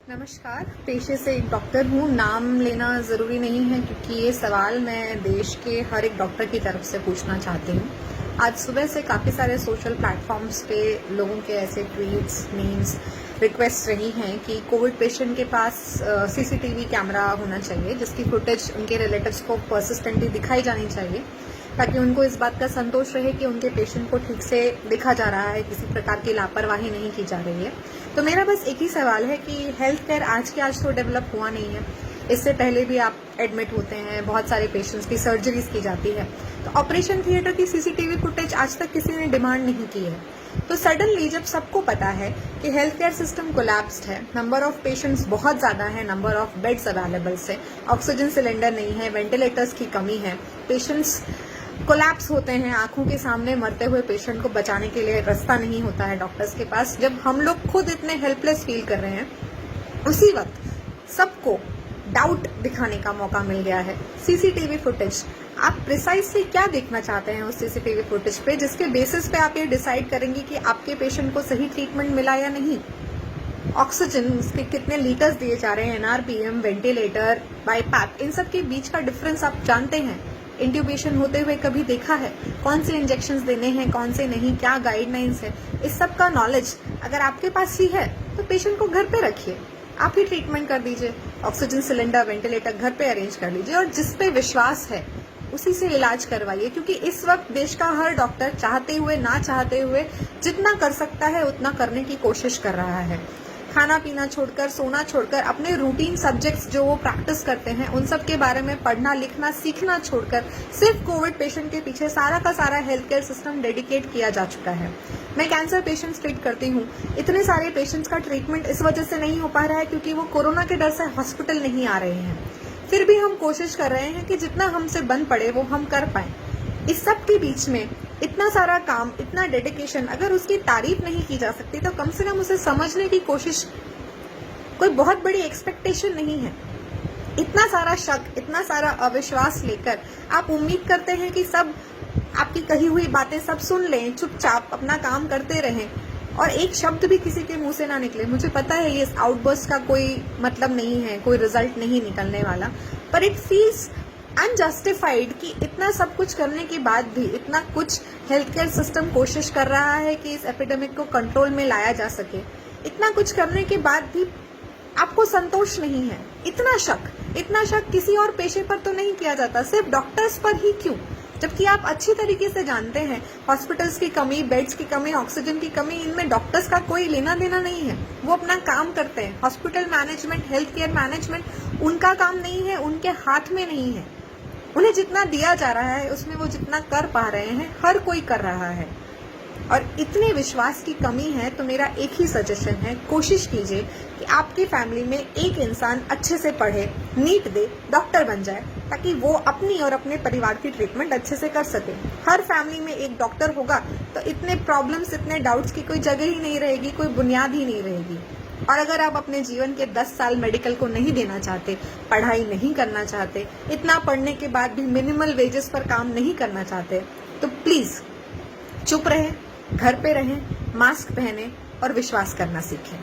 नमस्कार। पेशे से एक डॉक्टर हूँ। नाम लेना ज़रूरी नहीं है क्योंकि ये सवाल मैं देश के हर एक डॉक्टर की तरफ से पूछना चाहती हूँ। आज सुबह से काफ़ी सारे सोशल प्लेटफॉर्म्स पे लोगों के ऐसे ट्वीट्स, मीम्स, रिक्वेस्ट रही हैं कि कोविड पेशेंट के पास सीसीटीवी कैमरा होना चाहिए जिसकी फुटेज उनके रिलेटिव्स को परसिस्टेंटली दिखाई जानी चाहिए ताकि उनको इस बात का संतोष रहे कि उनके पेशेंट को ठीक से देखा जा रहा है, किसी प्रकार की लापरवाही नहीं की जा रही है। तो मेरा बस एक ही सवाल है कि हेल्थ केयर आज के आज तो डेवलप हुआ नहीं है। इससे पहले भी आप एडमिट होते हैं, बहुत सारे पेशेंट्स की सर्जरीज की जाती है, तो ऑपरेशन थिएटर की सीसीटीवी फुटेज आज तक किसी ने डिमांड नहीं की है। तो सडनली जब सबको पता है कि हेल्थ केयर सिस्टम कोलैप्स्ड है, नंबर ऑफ पेशेंट्स बहुत ज़्यादा है, नंबर ऑफ बेड्स अवेलेबल है, ऑक्सीजन सिलेंडर नहीं है, वेंटिलेटर्स की कमी है, पेशेंट्स कोलैप्स होते हैं, आंखों के सामने मरते हुए पेशेंट को बचाने के लिए रास्ता नहीं होता है डॉक्टर्स के पास, जब हम लोग खुद इतने हेल्पलेस फील कर रहे हैं, उसी वक्त सबको डाउट दिखाने का मौका मिल गया है। सीसीटीवी फुटेज, आप प्रिसाइसली क्या देखना चाहते हैं उस सीसीटीवी फुटेज पे, जिसके बेसिस पे आप ये डिसाइड करेंगे कि आपके पेशेंट को सही ट्रीटमेंट मिला या नहीं। ऑक्सीजन उसके कितने लीटर्स दिए जा रहे हैं, एनआरपीएम, वेंटिलेटर, बाईपैप, इन सब के बीच का डिफरेंस आप जानते हैं। इंट्यूबेशन होते हुए कभी देखा है, कौन से इंजेक्शंस देने हैं, कौन से नहीं, क्या गाइडलाइंस है, इस सब का नॉलेज अगर आपके पास ही है तो पेशेंट को घर पे रखिए, आप ही ट्रीटमेंट कर दीजिए, ऑक्सीजन सिलेंडर, वेंटिलेटर घर पे अरेंज कर लीजिए और जिस पे विश्वास है उसी से इलाज करवाइए। क्योंकि इस वक्त देश का हर डॉक्टर चाहते हुए ना चाहते हुए जितना कर सकता है उतना करने की कोशिश कर रहा है। खाना पीना छोड़कर, सोना छोड़कर, अपने रूटीन सब्जेक्ट्स जो वो प्रैक्टिस करते हैं उन सब के बारे में पढ़ना, लिखना, सीखना छोड़कर सिर्फ कोविड पेशेंट के पीछे सारा का सारा हेल्थ केयर सिस्टम डेडिकेट किया जा चुका है। मैं कैंसर पेशेंट्स ट्रीट करती हूँ। इतने सारे पेशेंट्स का ट्रीटमेंट इस वजह से नहीं हो पा रहा है क्योंकि वो कोरोना के डर से हॉस्पिटल नहीं आ रहे हैं। फिर भी हम कोशिश कर रहे हैं कि जितना हमसे बन पड़े वो हम कर पाए। इस सब के बीच में इतना सारा काम, इतना डेडिकेशन, अगर उसकी तारीफ नहीं की जा सकती तो कम से कम उसे समझने की कोशिश, कोई बहुत बड़ी एक्सपेक्टेशन नहीं है। इतना सारा शक, इतना सारा अविश्वास लेकर आप उम्मीद करते हैं कि सब आपकी कही हुई बातें सब सुन लें, चुपचाप अपना काम करते रहें और एक शब्द भी किसी के मुंह से ना निकले। मुझे पता है ये आउटबर्स्ट का कोई मतलब नहीं है, कोई रिजल्ट नहीं निकलने वाला, पर इट फील्स अनजस्टिफाइड कि इतना सब कुछ करने के बाद भी, इतना कुछ हेल्थ केयर सिस्टम कोशिश कर रहा है कि इस एपिडेमिक को कंट्रोल में लाया जा सके, इतना कुछ करने के बाद भी आपको संतोष नहीं है। इतना शक किसी और पेशे पर तो नहीं किया जाता, सिर्फ डॉक्टर्स पर ही क्यों? जबकि आप अच्छी तरीके से जानते हैं हॉस्पिटल्स की कमी, बेड्स की कमी, ऑक्सीजन की कमी, इनमें डॉक्टर्स का कोई लेना देना नहीं है। वो अपना काम करते हैं। Hospital management, health care management उनका काम नहीं है, उनके हाथ में नहीं है। उन्हें जितना दिया जा रहा है उसमें वो जितना कर पा रहे हैं, हर कोई कर रहा है और इतने विश्वास की कमी है। तो मेरा एक ही सजेशन है, कोशिश कीजिए कि आपकी फैमिली में एक इंसान अच्छे से पढ़े, नीट दे, डॉक्टर बन जाए ताकि वो अपनी और अपने परिवार की ट्रीटमेंट अच्छे से कर सके। हर फैमिली में एक डॉक्टर होगा तो इतने प्रॉब्लम्स, इतने डाउट्स की कोई जगह ही नहीं रहेगी, कोई बुनियाद ही नहीं रहेगी। और अगर आप अपने जीवन के 10 साल मेडिकल को नहीं देना चाहते, पढ़ाई नहीं करना चाहते, इतना पढ़ने के बाद भी मिनिमल वेजेस पर काम नहीं करना चाहते, तो प्लीज चुप रहें, घर पे रहें, मास्क पहने और विश्वास करना सीखें।